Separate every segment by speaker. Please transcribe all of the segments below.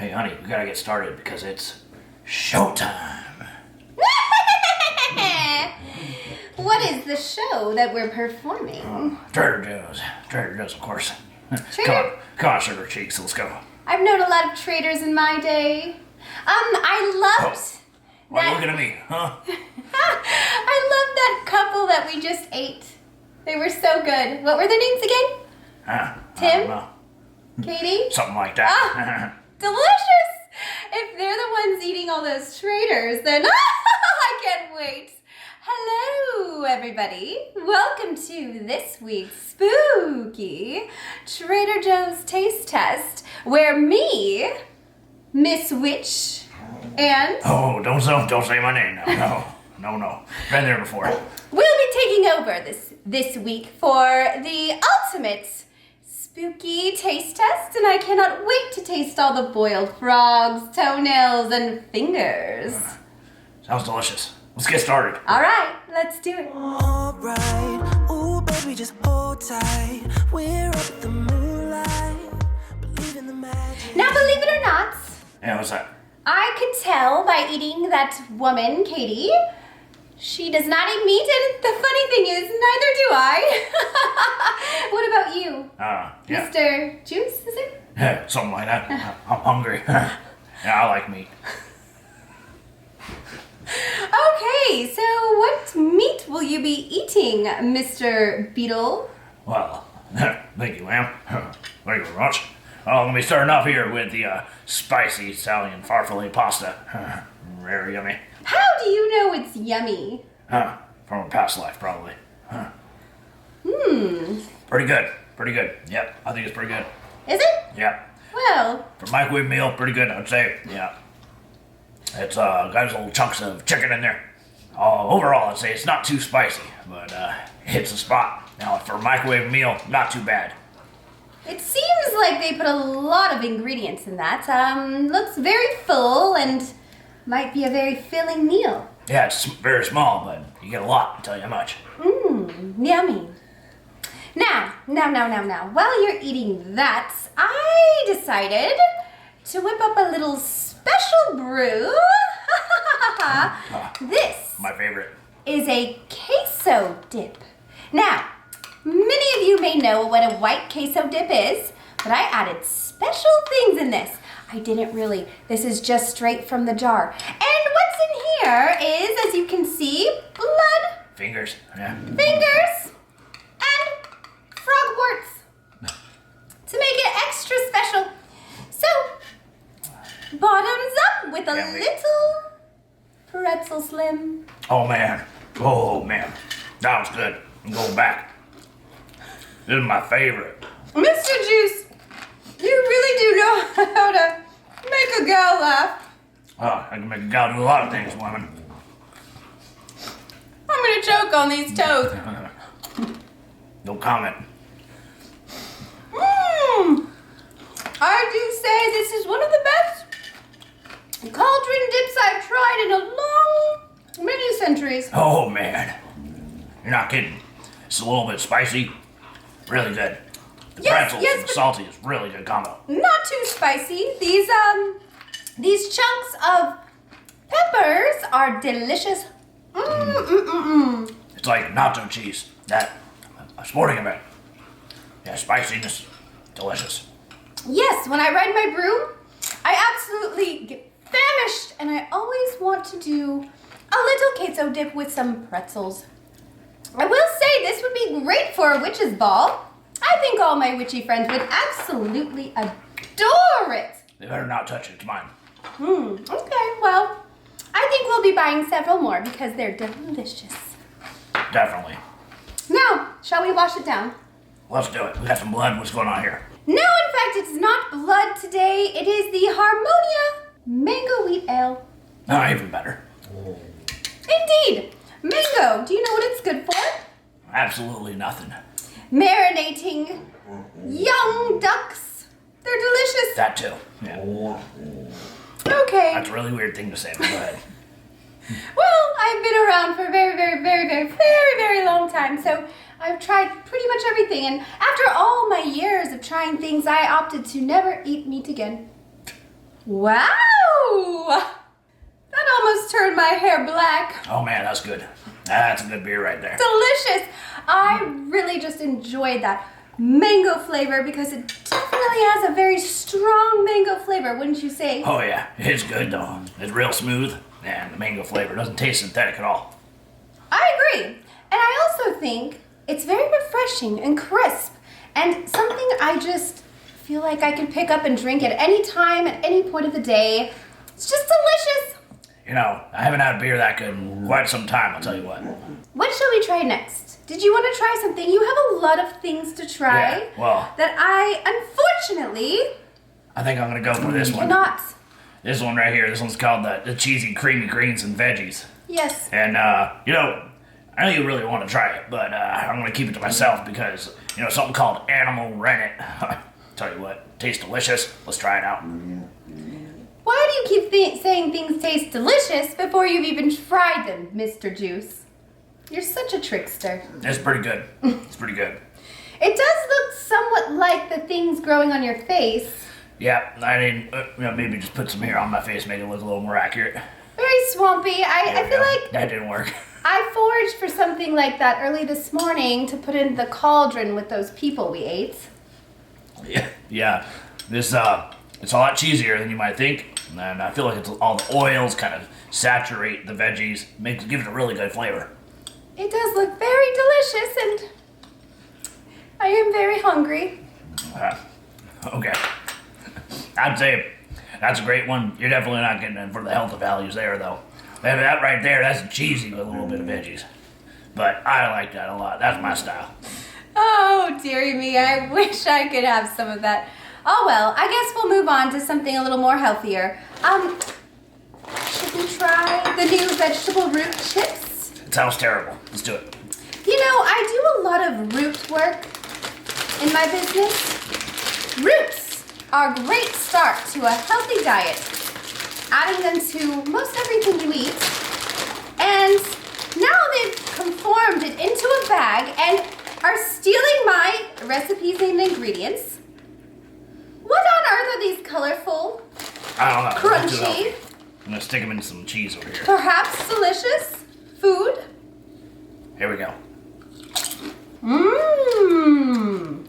Speaker 1: Hey, honey, we gotta get started because it's showtime.
Speaker 2: What is the show that we're performing?
Speaker 1: Trader Joe's. Trader Joe's, of course.
Speaker 2: Trader?
Speaker 1: Come on, sugar cheeks, let's go.
Speaker 2: I've known a lot of traders in my day. I loved
Speaker 1: Why are you
Speaker 2: that.
Speaker 1: looking at me, huh?
Speaker 2: I loved that couple that we just ate. They were so good. What were their names again?
Speaker 1: I
Speaker 2: Tim?
Speaker 1: don't know.
Speaker 2: Katie?
Speaker 1: Something like that.
Speaker 2: Ah, delicious! If they're the ones eating all those traders, then I can't wait. Hello, everybody. Welcome to this week's spooky Trader Joe's taste test, where me, Miss Witch, and
Speaker 1: Oh, don't say my name now. No. Been there before.
Speaker 2: we'll be taking over this week for the ultimate spooky taste test, and I cannot wait to taste all the boiled frogs, toenails, and fingers.
Speaker 1: Sounds delicious. Let's get started.
Speaker 2: All right, let's do it.
Speaker 3: Alright, ooh baby, just hold tight. We're up the moonlight, believe in the magic.
Speaker 2: Now, believe it or not,
Speaker 1: Yeah, what's that?
Speaker 2: I could tell by eating that woman, Katie. She does not eat meat, and the funny thing is, neither do I. What about you?
Speaker 1: Yeah.
Speaker 2: Mr. Juice, is it?
Speaker 1: Yeah, something like that. I'm hungry. Yeah, I like meat.
Speaker 2: Okay, so what meat will you be eating, Mr. Beetle?
Speaker 1: Well, thank you, ma'am. Thank you very much. Oh, let me start off here with the spicy Italian farfalle pasta. Very yummy.
Speaker 2: How do you know it's yummy?
Speaker 1: From a past life, probably.
Speaker 2: Hmm,
Speaker 1: Pretty good. Yep, I think it's pretty good.
Speaker 2: is it?
Speaker 1: Yep.
Speaker 2: Well,
Speaker 1: For a microwave meal, pretty good, I'd say. Yeah. It's got those little chunks of chicken in there. Overall, I'd say it's not too spicy, but hits the spot. Now, for a microwave meal, not too bad.
Speaker 2: it seems like they put a lot of ingredients in that. Looks very full and might be a very filling meal.
Speaker 1: Yeah, it's very small, but you get a lot, I'll tell you how much.
Speaker 2: Mmm, yummy. Now, while you're eating that, I decided to whip up a little special brew. This
Speaker 1: My favorite.
Speaker 2: is a queso dip. Now, many of you may know what a white queso dip is, but I added special things in this. I didn't really. This is just straight from the jar. And what's in here is, as you can see, blood,
Speaker 1: Fingers. Yeah.
Speaker 2: fingers, and frogworts to make it extra special. So, bottoms up with a
Speaker 1: Yummy.
Speaker 2: little pretzel slim.
Speaker 1: Oh, man. That was good. I'm going back. This is my favorite.
Speaker 2: Mr. Juice, you really do know how to make a gal laugh.
Speaker 1: Oh, I can make a gal do a lot of things, woman.
Speaker 2: I'm gonna choke on these toes.
Speaker 1: No comment.
Speaker 2: I do say this is one of the best cauldron dips I've tried in a long, many centuries.
Speaker 1: Oh, man. You're not kidding. It's a little bit spicy. Really good. The
Speaker 2: Yes,
Speaker 1: pretzels
Speaker 2: yes,
Speaker 1: and the
Speaker 2: but-
Speaker 1: salty is really good combo.
Speaker 2: Not too spicy. These chunks of peppers are delicious.
Speaker 1: It's like nacho cheese. That a sporting event. Yeah, spiciness. Delicious.
Speaker 2: Yes, when I ride my broom, I absolutely get famished, and I always want to do a little queso dip with some pretzels. I will say this would be great for a witch's ball. I think all my witchy friends would absolutely adore it.
Speaker 1: They better not touch it. It's mine.
Speaker 2: Okay, well, I think we'll be buying several more because they're delicious.
Speaker 1: Definitely.
Speaker 2: Now, shall we wash it down?
Speaker 1: Let's do it. We got some blood. What's going on here?
Speaker 2: No, in fact, it's not blood today. It is the Harmonia Mango Wheat Ale.
Speaker 1: Ah, even better.
Speaker 2: Indeed. Mango, do you know what it's good for?
Speaker 1: Absolutely nothing.
Speaker 2: Marinating young ducks. They're delicious.
Speaker 1: That too. Yeah.
Speaker 2: Okay.
Speaker 1: That's a really weird thing to say, but go ahead.
Speaker 2: Well, I've been around for a very long time, so I've tried pretty much everything. And after all my years of trying things, I opted to never eat meat again. Wow! That almost turned my hair black.
Speaker 1: Oh man, that's good. That's a good beer right there.
Speaker 2: Delicious! I really just enjoyed that mango flavor because it definitely has a very strong mango flavor, wouldn't you say?
Speaker 1: Oh yeah, it's good though. It's real smooth, and the mango flavor doesn't taste synthetic at all.
Speaker 2: I agree. And I also think it's very refreshing and crisp and something I just feel like I could pick up and drink at any time, at any point of the day. It's just delicious.
Speaker 1: You know, I haven't had a beer that good in quite some time, I'll tell you what.
Speaker 2: What shall we try next? Did you want to try something? You have a lot of things to try.
Speaker 1: Yeah, well,
Speaker 2: that I, unfortunately,
Speaker 1: I think I'm gonna go for this one.
Speaker 2: cannot.
Speaker 1: This one right here, this one's called the cheesy creamy greens and veggies.
Speaker 2: Yes.
Speaker 1: And, you know, I know you really want to try it, but I'm gonna keep it to myself because, you know, something called animal rennet. Tell you what, tastes delicious. Let's try it out.
Speaker 2: Why do you keep saying things taste delicious before you've even tried them, Mr. Juice? You're such a trickster.
Speaker 1: It's pretty good. It's pretty good.
Speaker 2: It does look somewhat like the things growing on your face.
Speaker 1: Yeah, I didn't, you know, maybe just put some hair on my face, make it look a little more accurate.
Speaker 2: Very swampy. I feel like
Speaker 1: that didn't work.
Speaker 2: I foraged for something like that early this morning to put in the cauldron with those people we ate.
Speaker 1: Yeah. This, it's a lot cheesier than you might think. And I feel like it's all the oils kind of saturate the veggies, give it a really good flavor.
Speaker 2: It does look very delicious, and I am very hungry.
Speaker 1: Okay. I'd say that's a great one. You're definitely not getting in for the health values there, though. That right there, that's cheesy with a little bit of veggies. But I like that a lot. That's my style.
Speaker 2: Oh, dearie me, I wish I could have some of that. Oh well, I guess we'll move on to something a little more healthier. Should we try the new vegetable root chips?
Speaker 1: It sounds terrible. Let's do it.
Speaker 2: You know, I do a lot of root work in my business. Roots are a great start to a healthy diet. Adding them to most everything you eat. And now they've conformed it into a bag and are stealing my recipes and ingredients. What on earth are these colorful,
Speaker 1: I don't know. Let's do
Speaker 2: crunchy,
Speaker 1: it. I'm gonna stick them in some cheese over here.
Speaker 2: perhaps delicious food?
Speaker 1: Here we go.
Speaker 2: Mmm.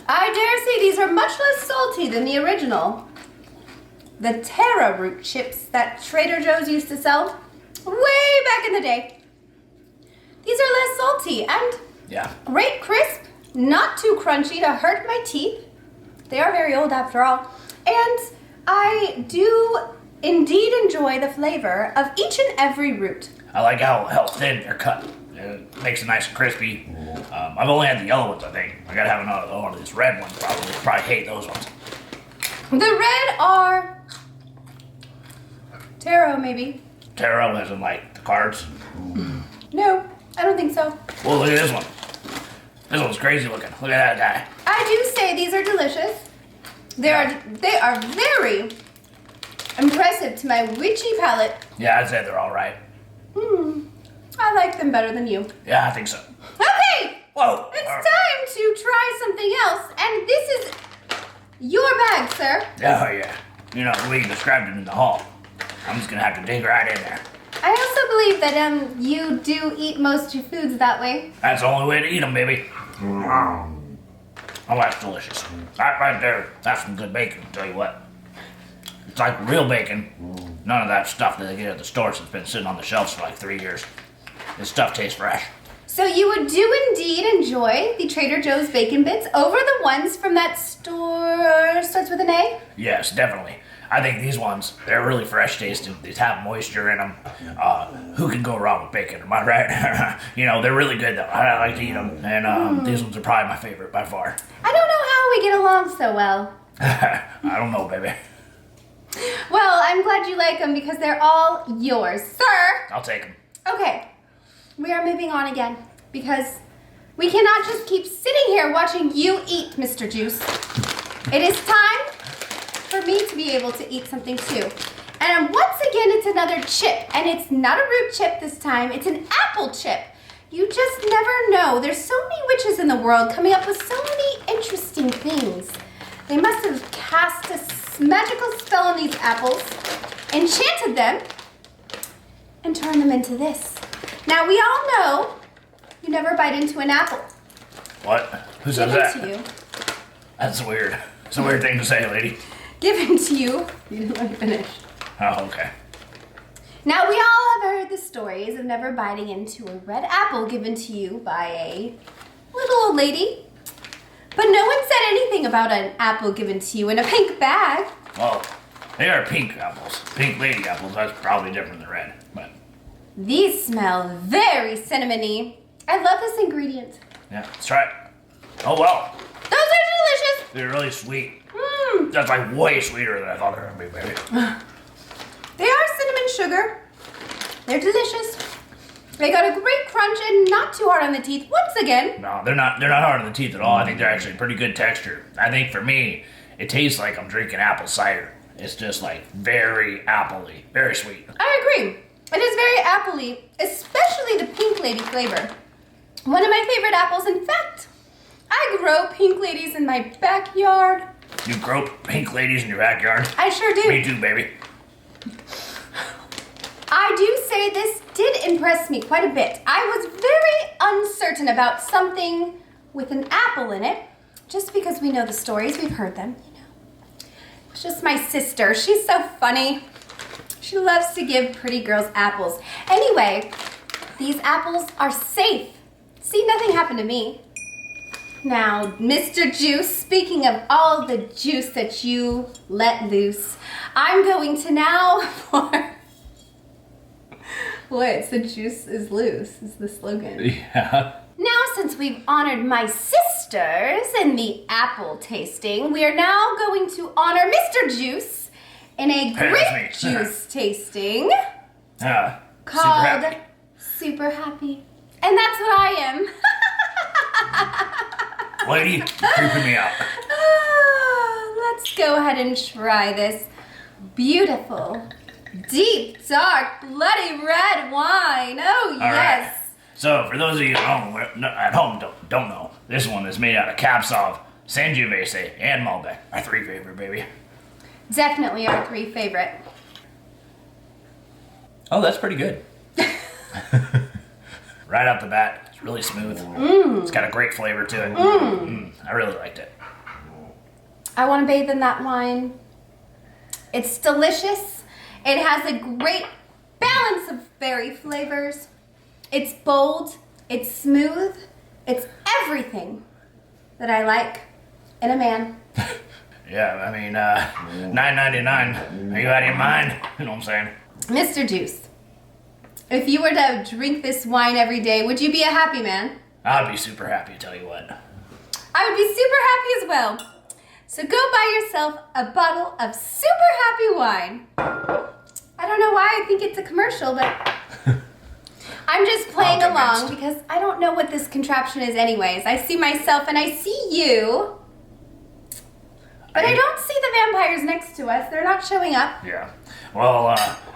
Speaker 2: I dare say these are much less salty than the original. The taro root chips that Trader Joe's used to sell way back in the day. These are less salty and
Speaker 1: Yeah.
Speaker 2: great crisp, not too crunchy to hurt my teeth. They are very old after all. And I do indeed enjoy the flavor of each and every root.
Speaker 1: I like how thin they're cut. It makes it nice and crispy. I've only had the yellow ones, I think. I gotta have another one of these red ones probably. Probably hate those ones.
Speaker 2: The red are taro, maybe.
Speaker 1: Taro as in like the cards.
Speaker 2: No, I don't think so.
Speaker 1: Well, look at this one. This one's crazy looking. Look at that guy.
Speaker 2: I do say these are delicious. They are very impressive to my witchy palate.
Speaker 1: Yeah, I'd say they're all right.
Speaker 2: I like them better than you.
Speaker 1: Yeah, I think so.
Speaker 2: Okay,
Speaker 1: Whoa.
Speaker 2: it's time to try something else, and this is your bag, sir.
Speaker 1: Oh, yeah. You know, the way you described it in the hall. I'm just gonna have to dig right in there.
Speaker 2: I also believe that you do eat most of your foods that way.
Speaker 1: That's the only way to eat them, baby. Oh, that's delicious. That right there, that's some good bacon, I'll tell you what. It's like real bacon. None of that stuff that they get at the stores that's been sitting on the shelves for like 3 years. This stuff tastes fresh.
Speaker 2: So you would do indeed enjoy the Trader Joe's bacon bits over the ones from that store starts with an A?
Speaker 1: Yes, definitely. I think these ones, they're really fresh tasting. They have moisture in them. Who can go wrong with bacon? Am I right? You know, they're really good though. I like to eat them. And these ones are probably my favorite by far.
Speaker 2: I don't know how we get along so well.
Speaker 1: I don't know, baby.
Speaker 2: Well, I'm glad you like them because they're all yours, sir.
Speaker 1: I'll take them.
Speaker 2: Okay, we are moving on again because we cannot just keep sitting here watching you eat, Mr. Juice. It is time for me to be able to eat something too. And once again, it's another chip, and it's not a root chip this time, it's an apple chip. You just never know. There's so many witches in the world coming up with so many interesting things. They must have cast a magical spell on these apples, enchanted them, and turned them into this. Now, we all know you never bite into an apple.
Speaker 1: What? Who says
Speaker 2: Given
Speaker 1: that?
Speaker 2: to you.
Speaker 1: That's weird. It's a weird thing to say, lady.
Speaker 2: Given to you. You didn't let me finish.
Speaker 1: Oh, okay.
Speaker 2: Now, we all have heard the stories of never biting into a red apple given to you by a little old lady. But no one said anything about an apple given to you in a pink bag.
Speaker 1: Well, they are pink apples. Pink lady apples. That's probably different than red. But
Speaker 2: These smell very cinnamony. I love this ingredient.
Speaker 1: yeah, let's try it. Oh, well.
Speaker 2: Those are delicious.
Speaker 1: They're really sweet.
Speaker 2: Mmm.
Speaker 1: That's like way sweeter than I thought they were going to be, baby.
Speaker 2: They are cinnamon sugar. They're delicious. They got a great crunch and not too hard on the teeth. Once again.
Speaker 1: No, they're not hard on the teeth at all. I think they're actually pretty good texture. I think for me, it tastes like I'm drinking apple cider. It's just like very appley, very sweet.
Speaker 2: I agree. It is very appley, especially the pink lady flavor. One of my favorite apples. In fact, I grow pink ladies in my backyard.
Speaker 1: You grow pink ladies in your backyard?
Speaker 2: I sure do.
Speaker 1: Me too, baby.
Speaker 2: I do say this did impress me quite a bit. I was very uncertain about something with an apple in it, just because we know the stories, we've heard them, you know. It's just my sister. She's so funny. She loves to give pretty girls apples. Anyway, these apples are safe. See, nothing happened to me. Now, Mr. Juice, speaking of all the juice that you let loose, I'm going to now for... What? The juice is loose is the slogan.
Speaker 1: Yeah.
Speaker 2: Now, since we've honored my sisters in the apple tasting, we are now going to honor Mr. Juice in a
Speaker 1: Hey,
Speaker 2: grape
Speaker 1: that's me.
Speaker 2: juice tasting
Speaker 1: Super
Speaker 2: called
Speaker 1: happy.
Speaker 2: Super Happy. And that's what I am.
Speaker 1: Lady, you're creeping me out.
Speaker 2: Let's go ahead and try this beautiful, deep, dark, bloody red wine. Oh,
Speaker 1: All
Speaker 2: yes.
Speaker 1: right. So, for those of you at home don't know, this one is made out of Kapsov, Sangiovese, and Malbec. My three favorite, baby.
Speaker 2: Definitely our three favorite.
Speaker 1: Oh, that's pretty good. Right out the bat, it's really smooth. It's got a great flavor to it. I really liked it.
Speaker 2: I want to bathe in that wine. It's delicious. It has a great balance of berry flavors. It's bold. It's smooth. It's everything that I like in a man.
Speaker 1: Yeah, I mean, $9.99. Are you out of your mind? You know what I'm saying?
Speaker 2: Mr. Juice, if you were to drink this wine every day, would you be a happy man?
Speaker 1: I'd be super happy, tell you what.
Speaker 2: I would be super happy as well. So go buy yourself a bottle of super happy wine. I don't know why I think it's a commercial, but I'm just playing
Speaker 1: I'm
Speaker 2: along
Speaker 1: convinced.
Speaker 2: because I don't know what this contraption is anyways. I see myself and I see you, but I don't see the vampires next to us. They're not showing up.
Speaker 1: Yeah. Well,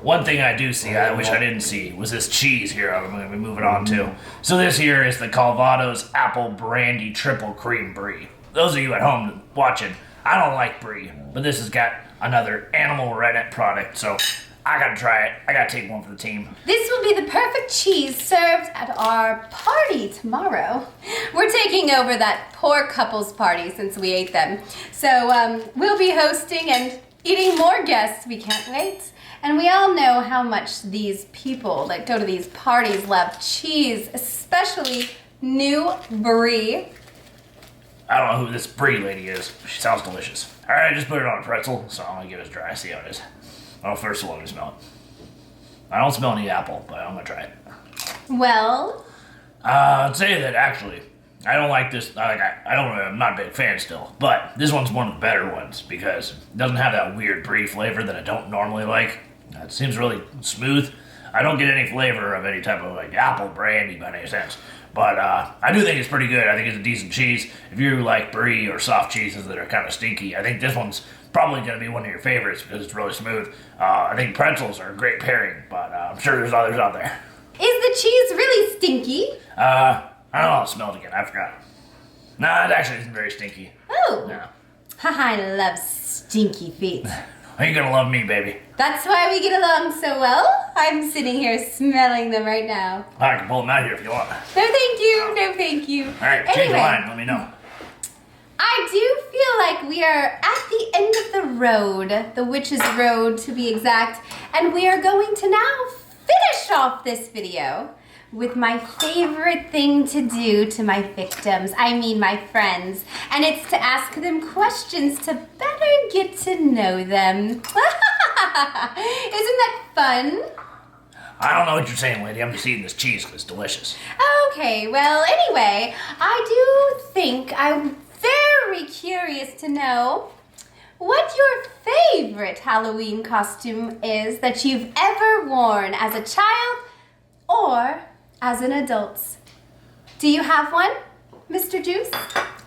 Speaker 1: one thing I do see, I wish I didn't see, was this cheese here I'm going to be moving on to. So this here is the Calvados Apple Brandy Triple Cream Brie. Those of you at home watching, I don't like brie, but this has got another animal rennet product, so I gotta try it. I gotta take one for the team.
Speaker 2: This will be the perfect cheese served at our party tomorrow. We're taking over that poor couple's party since we ate them. So we'll be hosting and eating more guests. We can't wait. And we all know how much these people that go to these parties love cheese, especially new brie.
Speaker 1: I don't know who this brie lady is, but she sounds delicious. Alright, I just put it on a pretzel, so I'm gonna give it a try, see how it is. Oh, first of all, let me smell it. I don't smell any apple, but I'm gonna try it.
Speaker 2: Well,
Speaker 1: I'd say that actually, I don't like this. I'm not a big fan still, but this one's one of the better ones because it doesn't have that weird brie flavor that I don't normally like. It seems really smooth. I don't get any flavor of any type of like apple brandy by any sense, but I do think it's pretty good. I think it's a decent cheese. If you like brie or soft cheeses that are kind of stinky, I think this one's probably going to be one of your favorites because it's really smooth. I think pretzels are a great pairing, but I'm sure there's others out there.
Speaker 2: is the cheese really stinky?
Speaker 1: I don't know. I'll smell it again. I forgot. Nah, it actually isn't very stinky.
Speaker 2: Oh,
Speaker 1: No.
Speaker 2: Haha, I love stinky feet.
Speaker 1: Are you gonna love me, baby?
Speaker 2: That's why we get along so well. I'm sitting here smelling them right now.
Speaker 1: I can pull them out here if you want.
Speaker 2: No, thank you. No, thank you.
Speaker 1: All right, change your mind. Let me know.
Speaker 2: I do feel like we are at the end of the road, the witch's road to be exact, and we are going to now finish off this video with my favorite thing to do to my victims, I mean my friends, and it's to ask them questions to better get to know them. Isn't that fun?
Speaker 1: I don't know what you're saying, lady. I'm just eating this cheese because it's delicious.
Speaker 2: Okay, well, anyway, I do think I'm very curious to know what your favorite Halloween costume is that you've ever worn as a child or as an adult. Do you have one, Mr. Juice?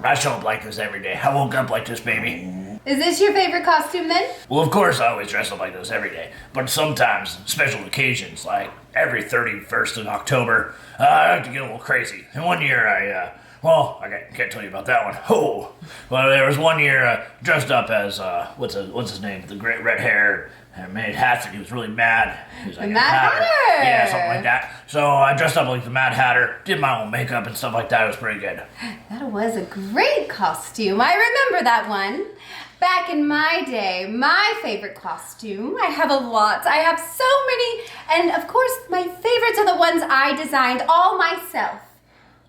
Speaker 1: I show up like this every day. I woke up like this, baby.
Speaker 2: Is this your favorite costume then?
Speaker 1: Well, of course, I always dress up like this every day. But sometimes, special occasions, like every 31st of October, I like to get a little crazy. And one year, I can't tell you about that one. Oh, well, there was one year dressed up as what's his name? The great red hair and made hats, and he was really mad. He was like
Speaker 2: The Mad Hatter.
Speaker 1: Yeah, something like that. So I dressed up like the Mad Hatter, did my own makeup and stuff like that. It was pretty good.
Speaker 2: That was a great costume. I remember that one. Back in my day, my favorite costume, I have a lot. I have so many, and of course, my favorites are the ones I designed all myself.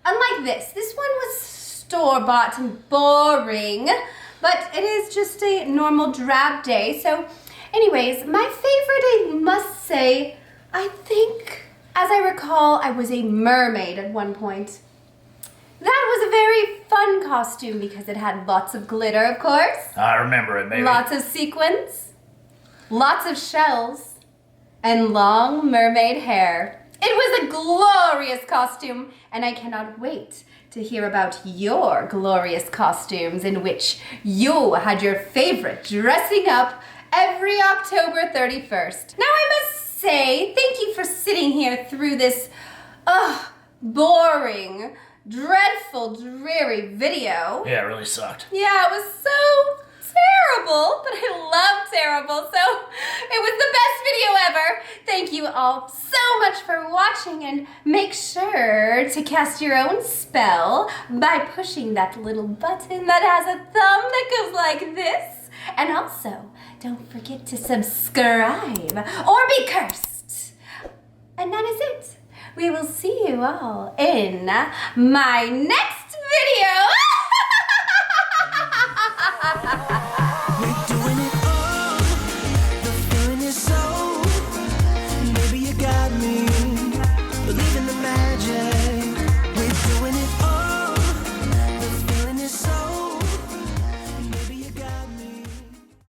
Speaker 2: Unlike this one was store-bought and boring, but it is just a normal drab day. So anyways, my favorite, I must say, I think, as I recall, I was a mermaid at one point. That was a very fun costume because it had lots of glitter, of course.
Speaker 1: I remember it, baby.
Speaker 2: Lots of sequins, lots of shells, and long mermaid hair. It was a glorious costume, and I cannot wait to hear about your glorious costumes in which you had your favorite dressing up every October 31st. Now I must say, thank you for sitting here through this, boring, dreadful, dreary video.
Speaker 1: Yeah, it really sucked.
Speaker 2: Yeah, it was so terrible, but I love terrible, so it was the best video ever. Thank you all so much for watching, and make sure to cast your own spell by pushing that little button that has a thumb that goes like this. And also, don't forget to subscribe or be cursed. And that is it. We will see you all in my next